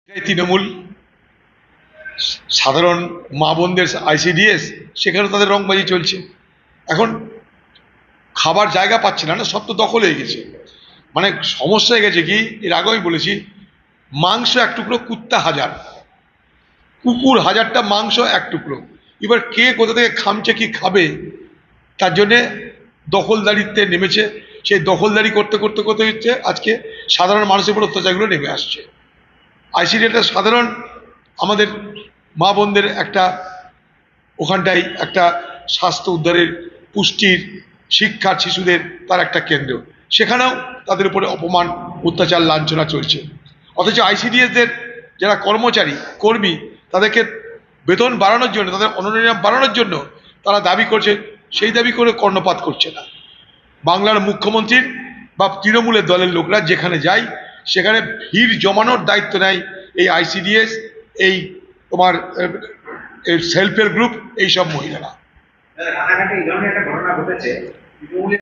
এটাই তৃণমূল। সাধারণ মা বোনদের আইসিডিএস, সেখানে তাদের রংবাজি চলছে। এখন খাবার জায়গা পাচ্ছে না, সব তো দখল হয়ে গেছে। মানে সমস্যা হয়ে গেছে কি, এর আগেও আমি বলেছি, মাংস এক টুকরো, কুত্তা হাজার, কুকুর হাজারটা, মাংস এক টুকরো। এবার কে কোথা থেকে খামছে কি খাবে, তার জন্যে দখলদারিত্বে নেমেছে। সেই দখলদারি করতে করতে করতে হচ্ছে আজকে সাধারণ মানুষের উপর অত্যাচারগুলো নেমে আসছে। আইসিডি একটা সাধারণ আমাদের মা বোনদের একটা, ওখানটাই একটা স্বাস্থ্য উদ্ধারের, পুষ্টির, শিক্ষার, শিশুদের তার একটা কেন্দ্র। সেখানেও তাদের উপরে অপমান, অত্যাচার, লাঞ্ছনা চলছে। অথচ আইসিডিএসদের যারা কর্মচারী, কর্মী, তাদেরকে বেতন বাড়ানোর জন্য, তাদের অনুদান বাড়ানোর জন্য তারা দাবি করছে, সেই দাবি করে কর্ণপাত করছে না। বাংলার মুখ্যমন্ত্রীর বা তৃণমূলের দলের লোকরা যেখানে যায়, সেখানে ভিড় জমানোর দায়িত্ব নেয় এই আইসিডিএস, এই তোমার সেলফ হেল্প গ্রুপ, এইসব মহিলারা।